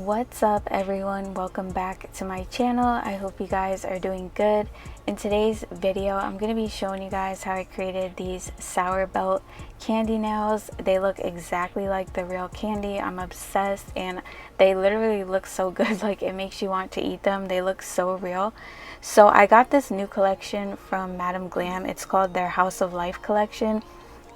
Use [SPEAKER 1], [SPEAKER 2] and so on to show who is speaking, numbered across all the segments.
[SPEAKER 1] What's up everyone, welcome back to my channel. I hope you guys are doing good. In today's video I'm going to be showing you guys how I created these sour belt candy nails. They look exactly like the real candy. I'm obsessed and they literally look so good, like it makes you want to eat them. They look so real. So I got this new collection from Madam Glam. It's called their House of Life collection,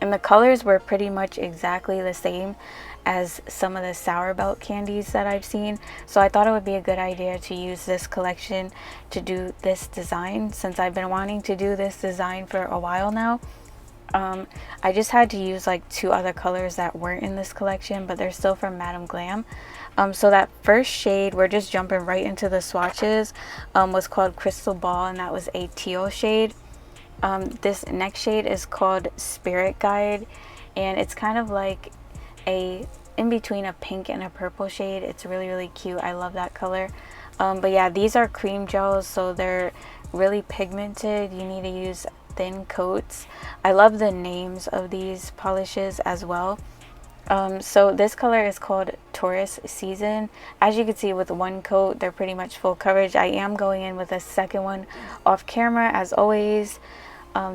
[SPEAKER 1] and the colors were pretty much exactly the same as some of the sour belt candies that I've seen. So I thought it would be a good idea to use this collection to do this design, since I've been wanting to do this design for a while now. I just had to use like two other colors that weren't in this collection, but they're still from Madam Glam. So that first shade, we're just jumping right into the swatches, was called Crystal Ball, and that was a teal shade. This next shade is called Spirit Guide, and it's kind of like a in between a pink and a purple shade. It's really cute. I love that color. But yeah, these are cream gels, so they're really pigmented. You need to use thin coats. I love the names of these polishes as well. So this color is called Taurus Season. As you can see, with one coat they're pretty much full coverage. I am going in with a second one off camera as always.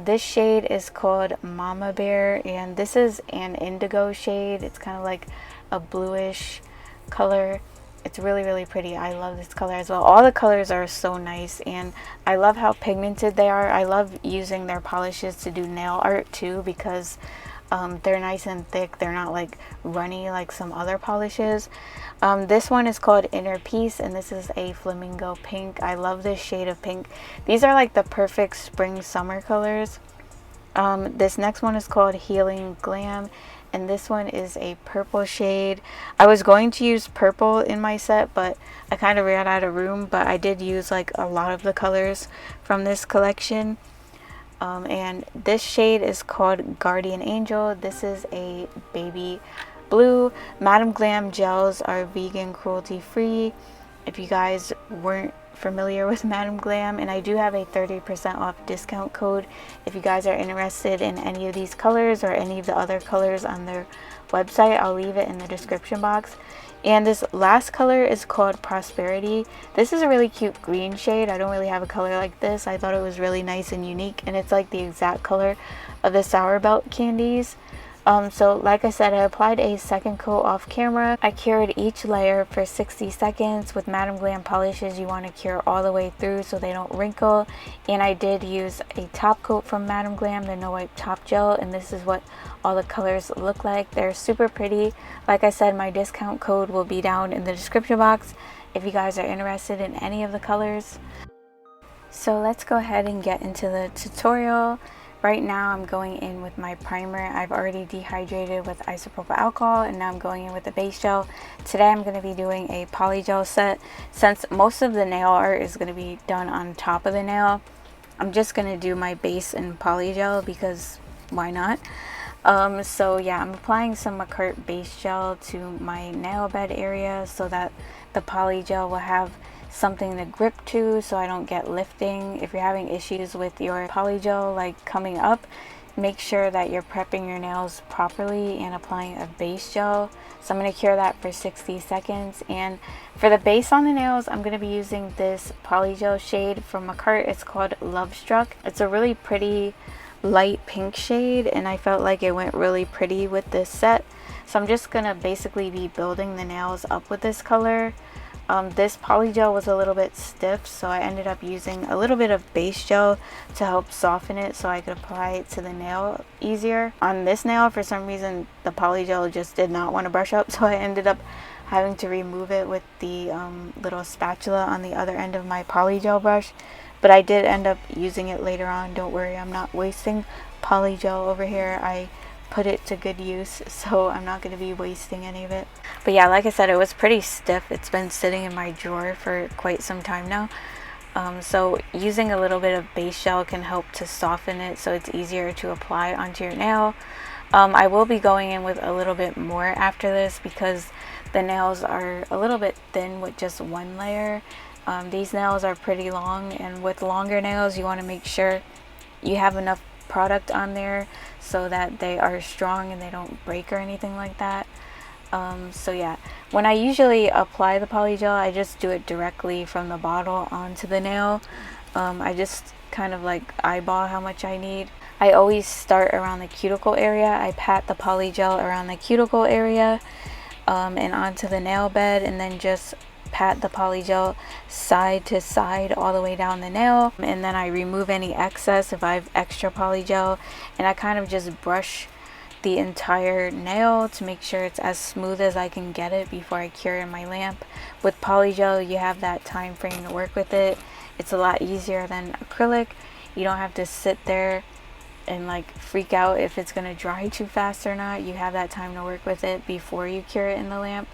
[SPEAKER 1] This shade is called Mama Bear, and this is an indigo shade. It's kind of like a bluish color. It's really pretty. I love this color as well. All the colors are so nice, and I love how pigmented they are. I love using their polishes to do nail art too, because they're nice and thick. They're not like runny like some other polishes. This one is called Inner Peace, and this is a flamingo pink. I love this shade of pink. These are like the perfect spring summer colors. This next one is called Healing Glam, and this one is a purple shade. I was going to use purple in my set, but I kind of ran out of room, but I did use like a lot of the colors from this collection. And this shade is called Guardian Angel. This is a baby blue. Madam Glam gels are vegan, cruelty free, if you guys weren't familiar with Madam Glam. And I do have a 30% off discount code if you guys are interested in any of these colors or any of the other colors on their website. I'll leave it in the description box. And this last color is called Prosperity. This is a really cute green shade. I don't really have a color like this. I thought it was really nice and unique, and it's like the exact color of the sour belt candies. So like I said, I applied a second coat off camera. I cured each layer for 60 seconds. With Madam Glam polishes, you want to cure all the way through so they don't wrinkle. And I did use a top coat from Madam Glam, the No Wipe Top Gel, and this is what all the colors look like. They're super pretty. Like I said, my discount code will be down in the description box if you guys are interested in any of the colors. So let's go ahead and get into the tutorial. Right now I'm going in with my primer. I've already dehydrated with isopropyl alcohol, and now I'm going in with the base gel. Today I'm going to be doing a polygel set. Since most of the nail art is going to be done on top of the nail, I'm just going to do my base in polygel because why not? So yeah, I'm applying some McCurt base gel to my nail bed area so that the polygel will have something to grip to so I don't get lifting. If you're having issues with your polygel like coming up, make sure that you're prepping your nails properly and applying a base gel. So I'm going to cure that for 60 seconds. And for the base on the nails, I'm going to be using this polygel shade from McCurt. It's called Lovestruck. It's a really pretty light pink shade, and I felt like it went really pretty with this set. So I'm just going to basically be building the nails up with this color. This polygel was a little bit stiff, so I ended up using a little bit of base gel to help soften it so I could apply it to the nail easier. On this nail, for some reason, the polygel just did not want to brush up, so I ended up having to remove it with the little spatula on the other end of my polygel brush. But I did end up using it later on. Don't worry, I'm not wasting polygel over here. I put it to good use, so I'm not going to be wasting any of it. But yeah, like I said, it was pretty stiff. It's been sitting in my drawer for quite some time now. So using a little bit of base gel can help to soften it so it's easier to apply onto your nail. I will be going in with a little bit more after this because the nails are a little bit thin with just one layer. These nails are pretty long, and with longer nails you want to make sure you have enough product on there so that they are strong and they don't break or anything like that. So yeah, when I usually apply the polygel, I just do it directly from the bottle onto the nail. I just kind of like eyeball how much I need. I always start around the cuticle area. I pat the polygel around the cuticle area and onto the nail bed, and then just pat the polygel side to side all the way down the nail, and then I remove any excess if I have extra polygel, and I kind of just brush the entire nail to make sure it's as smooth as I can get it before I cure in my lamp. With polygel, you have that time frame to work with it. It's a lot easier than acrylic. You don't have to sit there and like freak out if it's gonna dry too fast or not. You have that time to work with it before you cure it in the lamp.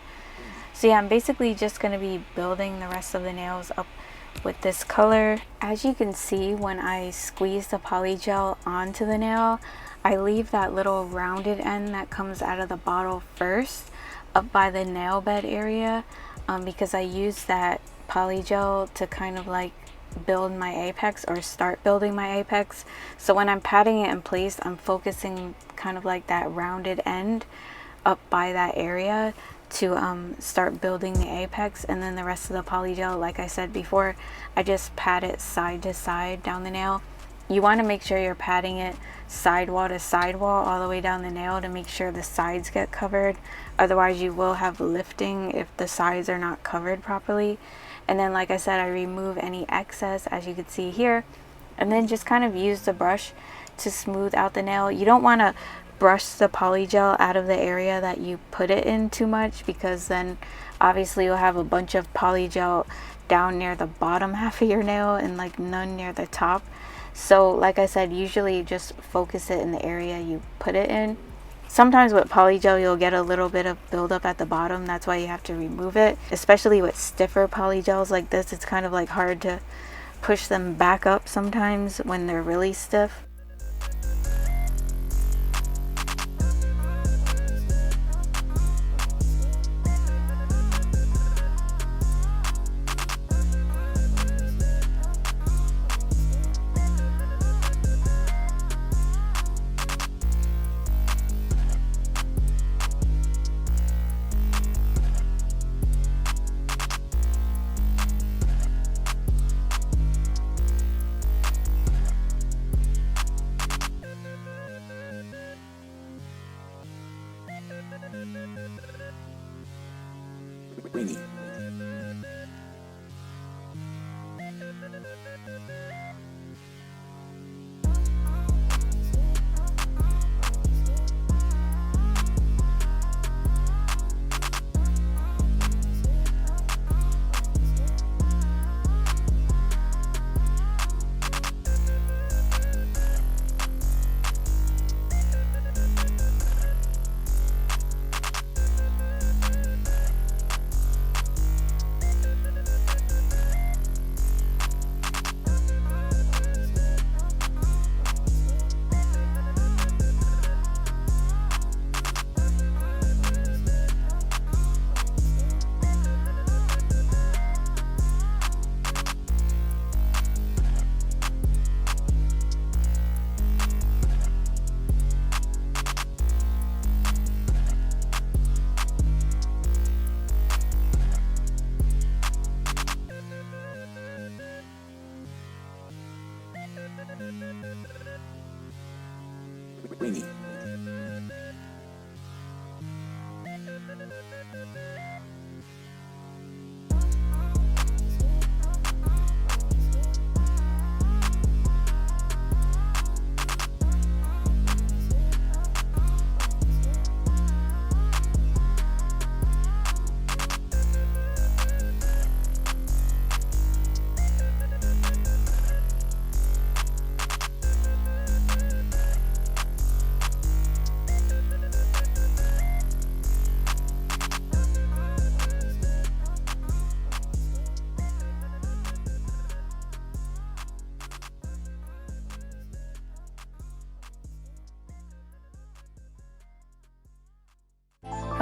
[SPEAKER 1] So yeah, I'm basically just gonna be building the rest of the nails up with this color. As you can see, when I squeeze the polygel onto the nail, I leave that little rounded end that comes out of the bottle first up by the nail bed area, because I use that polygel to kind of like build my apex or start building my apex. So when I'm patting it in place, I'm focusing kind of like that rounded end up by that area to start building the apex, and then the rest of the polygel, like I said before, I just pat it side to side down the nail. You want to make sure you're patting it sidewall to sidewall all the way down the nail to make sure the sides get covered. Otherwise you will have lifting if the sides are not covered properly. And then, like I said, I remove any excess, as you can see here, and then just kind of use the brush to smooth out the nail. You don't want to brush the polygel out of the area that you put it in too much, because then obviously you'll have a bunch of polygel down near the bottom half of your nail and like none near the top. So like I said, usually just focus it in the area you put it in. Sometimes with polygel you'll get a little bit of buildup at the bottom. That's why you have to remove it. Especially with stiffer polygels like this, it's kind of like hard to push them back up sometimes when they're really stiff.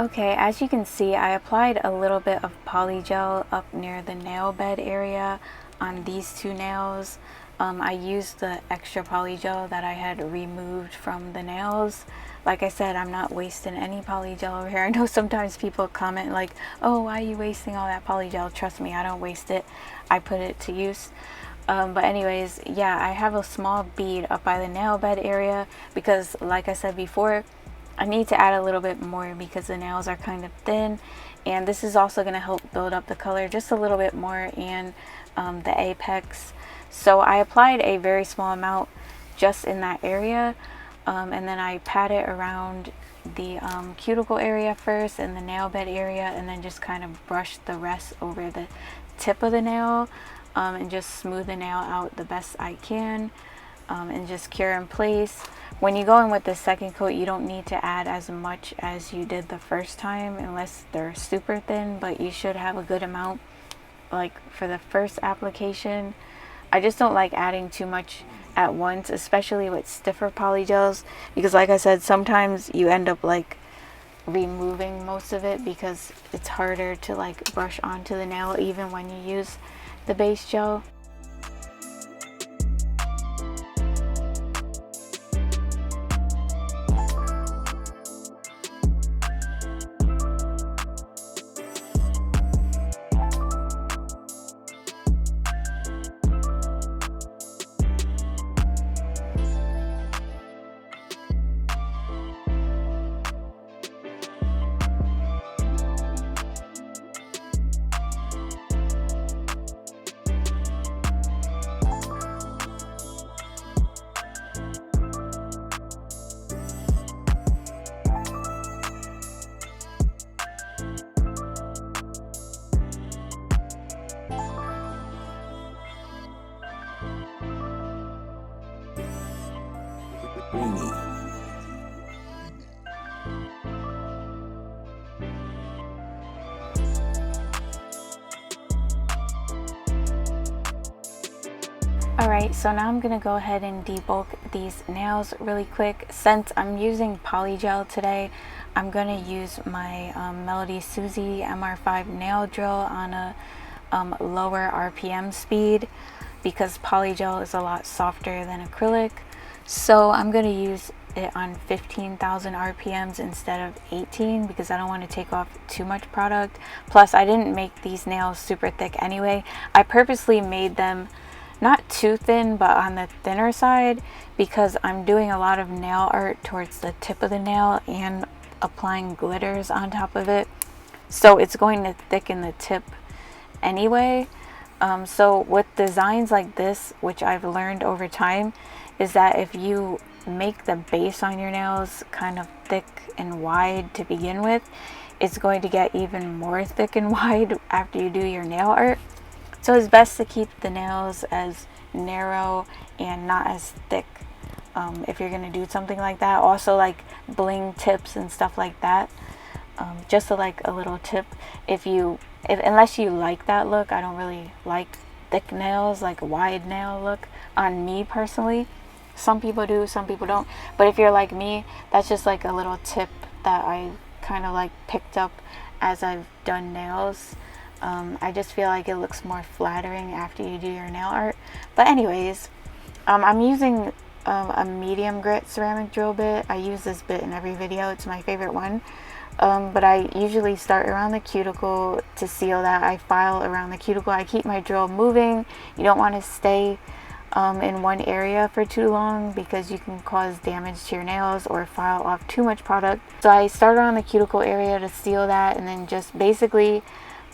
[SPEAKER 1] Okay, as you can see, I applied a little bit of polygel up near the nail bed area on these two nails. I used the extra polygel that I had removed from the nails. Like I said, I'm not wasting any polygel over here. I know sometimes people comment like, oh, why are you wasting all that polygel? Trust me, I don't waste it. I put it to use. But anyways, yeah, I have a small bead up by the nail bed area because, like I said before, I need to add a little bit more because the nails are kind of thin, and this is also going to help build up the color just a little bit more, and the apex. So I applied a very small amount just in that area, and then I pat it around the cuticle area first and the nail bed area, and then just kind of brush the rest over the tip of the nail, and just smooth the nail out the best I can, and just cure in place. When you go in with the second coat, you don't need to add as much as you did the first time unless they're super thin, but you should have a good amount. Like for the first application, I just don't like adding too much at once, especially with stiffer polygels, because like I said, sometimes you end up like removing most of it because it's harder to like brush onto the nail even when you use the base gel. Alright, so now I'm going to go ahead and debulk these nails really quick. Since I'm using polygel today, I'm going to use my Melody Susie MR5 nail drill on a lower RPM speed because polygel is a lot softer than acrylic. So I'm going to use it on 15,000 RPMs instead of 18 because I don't want to take off too much product. Plus, I didn't make these nails super thick anyway. I purposely made them not too thin, but on the thinner side because I'm doing a lot of nail art towards the tip of the nail and applying glitters on top of it. So it's going to thicken the tip anyway. So with designs like this, which I've learned over time, is that if you make the base on your nails kind of thick and wide to begin with, it's going to get even more thick and wide after you do your nail art. So it's best to keep the nails as narrow and not as thick if you're going to do something like that. Also, like bling tips and stuff like that. Just like a little tip, unless you like that look, I don't really like thick nails, like a wide nail look on me personally. Some people do, some people don't. But if you're like me, that's just like a little tip that I kind of like picked up as I've done nails. I just feel like it looks more flattering after you do your nail art. But anyways, I'm using a medium grit ceramic drill bit. I use this bit in every video. It's my favorite one. But I usually start around the cuticle to seal that. I file around the cuticle. I keep my drill moving. You don't want to stay in one area for too long because you can cause damage to your nails or file off too much product. So I start around the cuticle area to seal that, and then just basically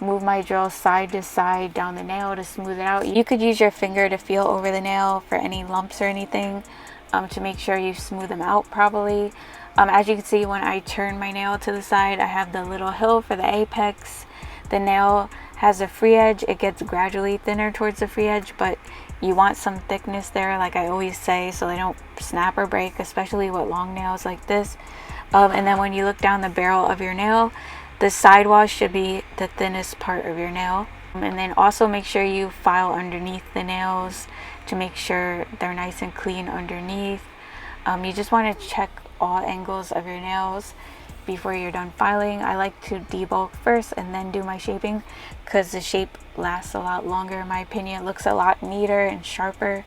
[SPEAKER 1] move my drill side to side down the nail to smooth it out. You could use your finger to feel over the nail for any lumps or anything to make sure you smooth them out properly. As you can see, when I turn my nail to the side, I have the little hill for the apex. The nail has a free edge. It gets gradually thinner towards the free edge, but you want some thickness there, like I always say, so they don't snap or break, especially with long nails like this. And then when you look down the barrel of your nail, the sidewall should be the thinnest part of your nail. And then also make sure you file underneath the nails to make sure they're nice and clean underneath. You just want to check all angles of your nails before you're done filing. I like to debulk first and then do my shaping because the shape lasts a lot longer in my opinion. It looks a lot neater and sharper.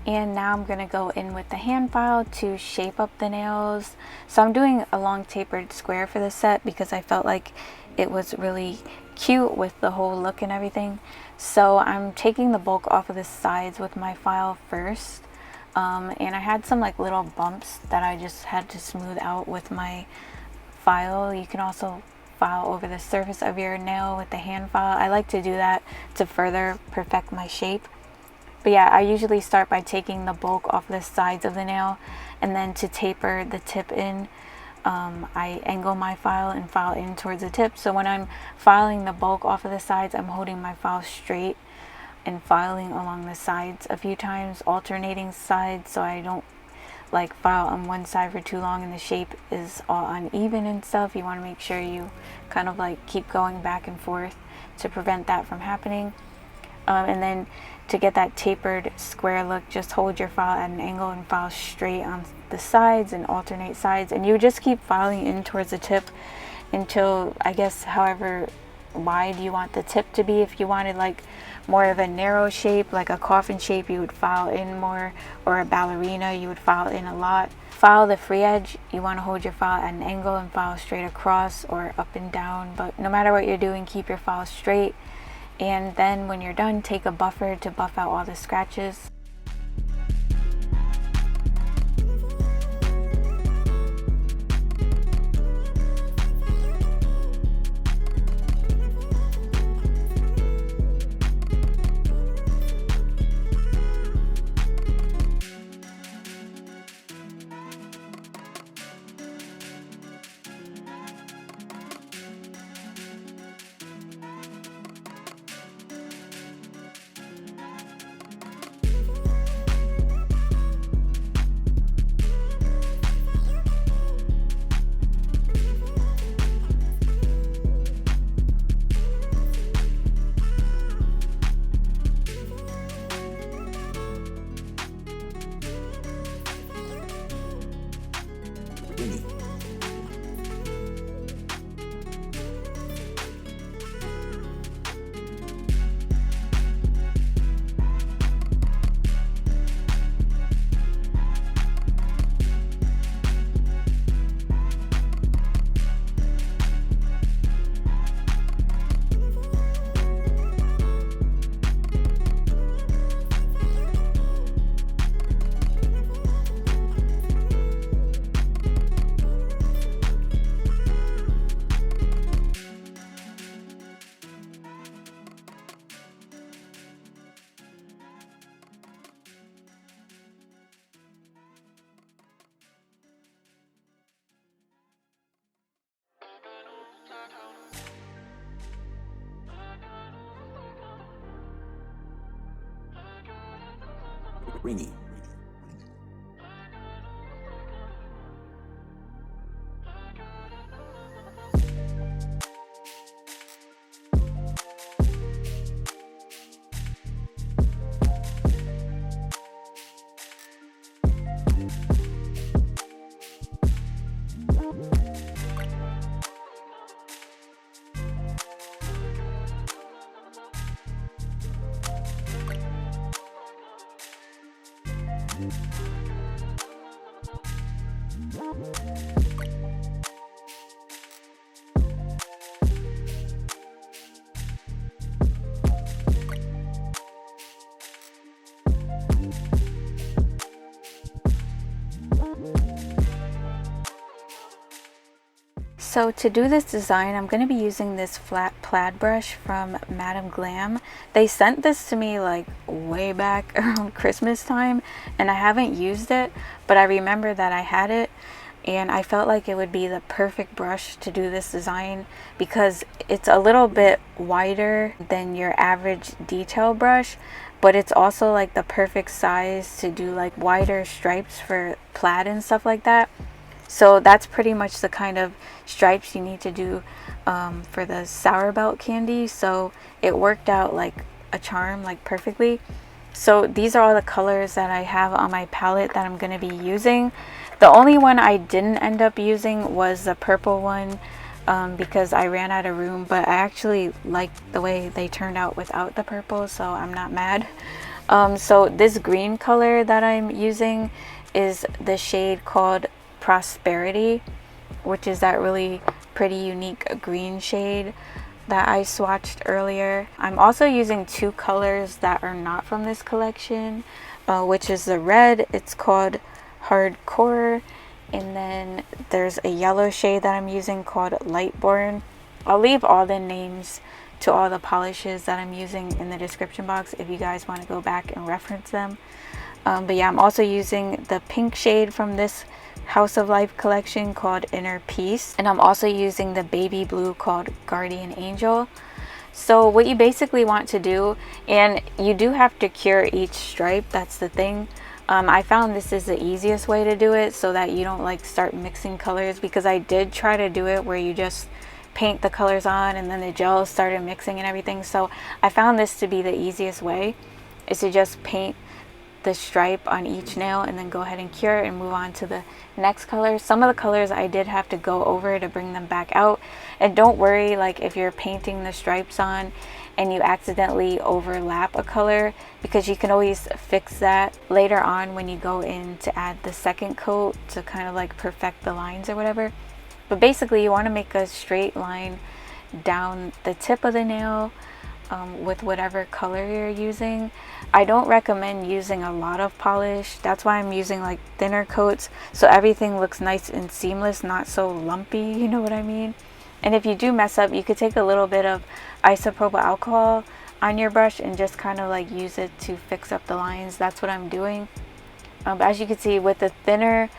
[SPEAKER 1] And now I'm going to go in with the hand file to shape up the nails. So I'm doing a long tapered square for this set because I felt like it was really cute with the whole look and everything. So I'm taking the bulk off of the sides with my file first. And I had some like little bumps that I just had to smooth out with my file. You can also file over the surface of your nail with the hand file. I like to do that to further perfect my shape. But yeah, I usually start by taking the bulk off the sides of the nail, and then to taper the tip in, I angle my file and file in towards the tip. So when I'm filing the bulk off of the sides, I'm holding my file straight and filing along the sides a few times, alternating sides, so I don't like file on one side for too long and the shape is all uneven and stuff. You want to make sure you kind of like keep going back and forth to prevent that from happening. And then to get that tapered square look, just hold your file at an angle and file straight on the sides and alternate sides, and you just keep filing in towards the tip until, I guess, however wide you want the tip to be. If you wanted like more of a narrow shape, like a coffin shape, you would file in more, or a ballerina, you would file in a lot. File the free edge, you want to hold your file at an angle and file straight across or up and down, but no matter what you're doing, keep your file straight. And then when you're done, take a buffer to buff out all the scratches.
[SPEAKER 2] Greeny.
[SPEAKER 1] So to do this design, I'm going to be using this flat plaid brush from Glam. They sent this to me like way back around Christmas time, and I haven't used it, but I remember that I had it, and I felt like it would be the perfect brush to do this design because it's a little bit wider than your average detail brush, but it's also like the perfect size to do like wider stripes for plaid and stuff like that. So that's pretty much the kind of stripes you need to do for the sour belt candy. So it worked out like a charm, like perfectly. So these are all the colors that I have on my palette that I'm going to be using. The only one I didn't end up using was the purple one because I ran out of room, but I actually liked the way they turned out without the purple, so I'm not mad. So this green color that I'm using is the shade called Prosperity, which is that really pretty unique green shade that I swatched earlier. I'm also using two colors that are not from this collection, which is the red. It's called Hardcoeur, and then there's a yellow shade that I'm using called Lightborn. I'll leave all the names to all the polishes that I'm using in the description box if you guys want to go back and reference them. But yeah, I'm also using the pink shade from this House of Life collection called Inner Peace, and I'm also using the baby blue called Guardian Angel. So what you basically want to do, and you do have to cure each stripe, that's the thing. I found this is the easiest way to do it so that you don't like start mixing colors, because I did try to do it where you just paint the colors on and then the gels started mixing and everything. So I found this to be the easiest way, is to just paint the stripe on each nail and then go ahead and cure and move on to the next color. Some of the colors I did have to go over to bring them back out, and don't worry like if you're painting the stripes on and you accidentally overlap a color, because you can always fix that later on when you go in to add the second coat to kind of like perfect the lines or whatever. But basically you want to make a straight line down the tip of the nail with whatever color you're using. I don't recommend using a lot of polish. That's why I'm using like thinner coats, so everything looks nice and seamless, not so lumpy, you know what I mean? And if you do mess up, you could take a little bit of isopropyl alcohol on your brush and just kind of like use it to fix up the lines. That's what I'm doing. But as you can see, with the thinner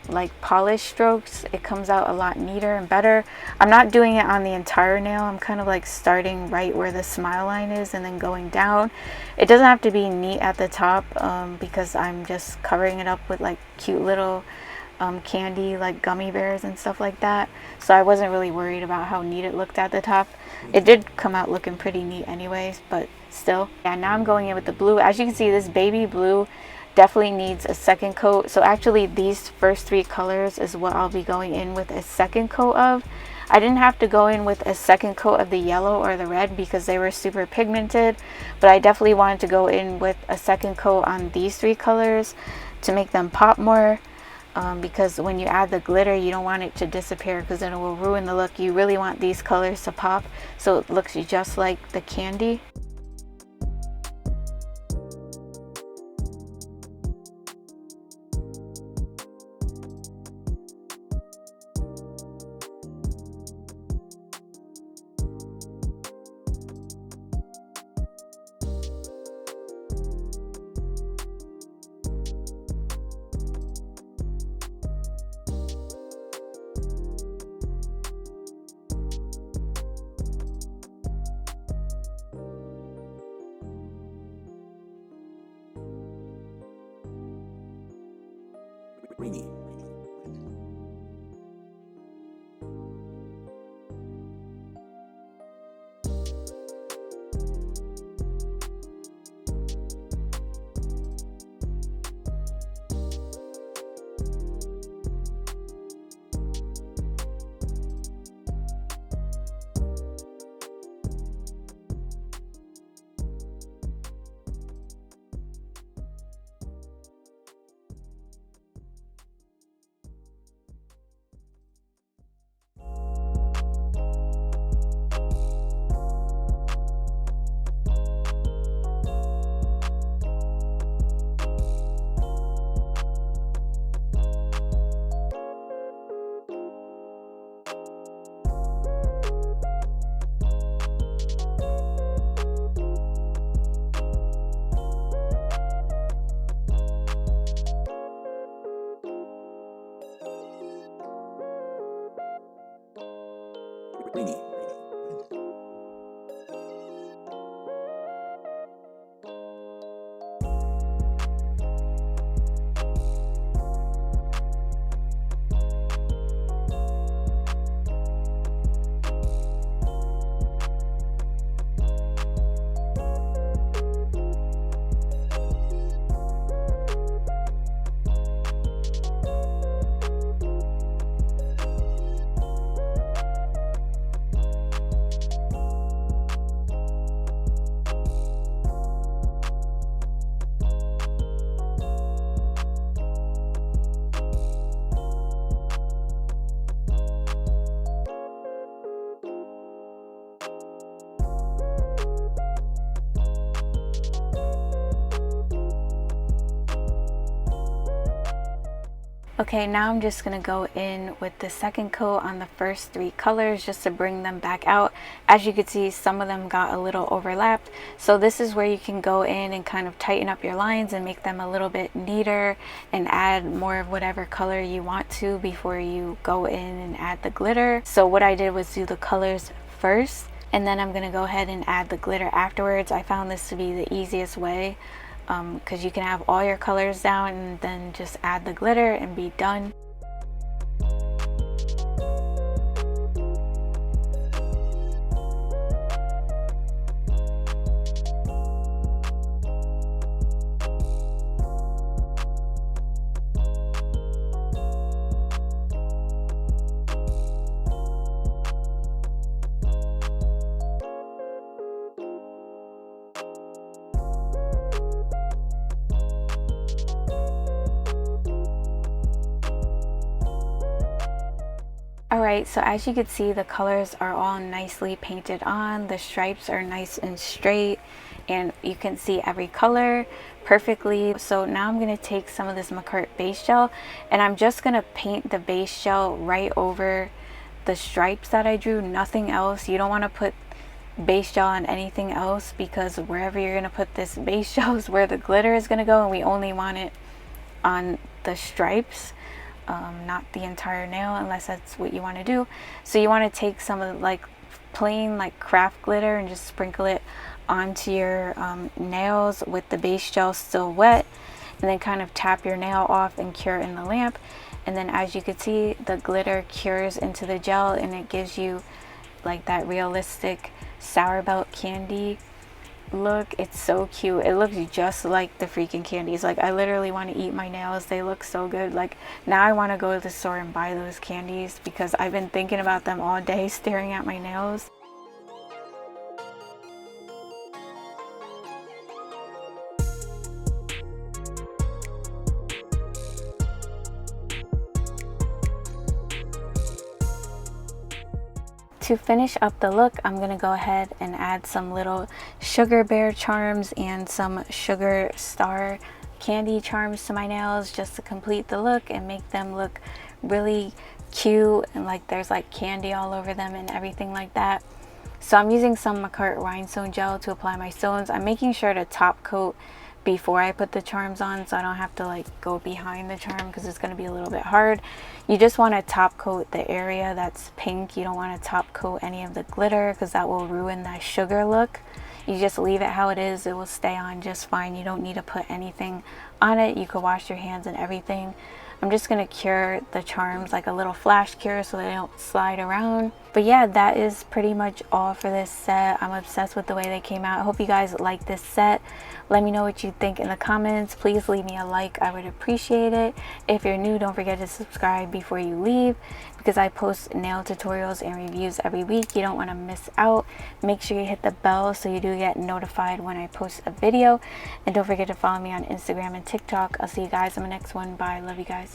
[SPEAKER 1] like polish strokes, it comes out a lot neater and better. I'm not doing it on the entire nail. I'm kind of like starting right where the smile line is and then going down. It doesn't have to be neat at the top because I'm just covering it up with like cute little candy like gummy bears and stuff like that, so I wasn't really worried about how neat it looked at the top. It did come out looking pretty neat anyways, but still. Yeah, now I'm going in with the blue. As you can see, this baby blue definitely needs a second coat. So actually these first three colors is what I'll be going in with a second coat of. I didn't have to go in with a second coat of the yellow or the red because they were super pigmented, but I definitely wanted to go in with a second coat on these three colors to make them pop more, because when you add the glitter you don't want it to disappear because then it will ruin the look. You really want these colors to pop so it looks just like the candy.
[SPEAKER 2] Greeny. Greeny.
[SPEAKER 1] Okay, now I'm just going to go in with the second coat on the first 3 colors just to bring them back out. As you can see, some of them got a little overlapped. So this is where you can go in and kind of tighten up your lines and make them a little bit neater and add more of whatever color you want to before you go in and add the glitter. So what I did was do the colors first, and then I'm going to go ahead and add the glitter afterwards. I found this to be the easiest way, because you can have all your colors down and then just add the glitter and be done. Alright, so as you can see, the colors are all nicely painted on. The stripes are nice and straight, and you can see every color perfectly. So now I'm going to take some of this McCart base gel, and I'm just going to paint the base gel right over the stripes that I drew, nothing else. You don't want to put base gel on anything else, because wherever you're going to put this base gel is where the glitter is going to go, and we only want it on the stripes. Not the entire nail, unless that's what you want to do. So you want to take some of the, like, plain like craft glitter and just sprinkle it onto your nails with the base gel still wet, and then kind of tap your nail off and cure in the lamp. And then as you can see, the glitter cures into the gel, and it gives you like that realistic sour belt candy look. It's so cute. It looks just like the freaking candies. Like, I literally want to eat my nails. They look so good. Like, now I want to go to the store and buy those candies, because I've been thinking about them all day staring at my nails. To finish up the look, I'm going to go ahead and add some little sugar bear charms and some sugar star candy charms to my nails, just to complete the look and make them look really cute, and like there's like candy all over them and everything like that. So I'm using some McCart rhinestone gel to apply my stones. I'm making sure to top coat before I put the charms on, so I don't have to like go behind the charm, because it's going to be a little bit hard. You just want to top coat the area that's pink. You don't want to top coat any of the glitter, because that will ruin that sugar look. You just leave it how it is. It will stay on just fine. You don't need to put anything on it. You could wash your hands and everything. I'm just going to cure the charms like a little flash cure so they don't slide around. But yeah, that is pretty much all for this set. I'm obsessed with the way they came out. I hope you guys like this set. Let me know what you think in the comments. Please leave me a like. I would appreciate it. If you're new, don't forget to subscribe before you leave, because I post nail tutorials and reviews every week. You don't want to miss out. Make sure you hit the bell so you do get notified when I post a video. And don't forget to follow me on Instagram and TikTok. I'll see you guys in the next one. Bye. Love you guys.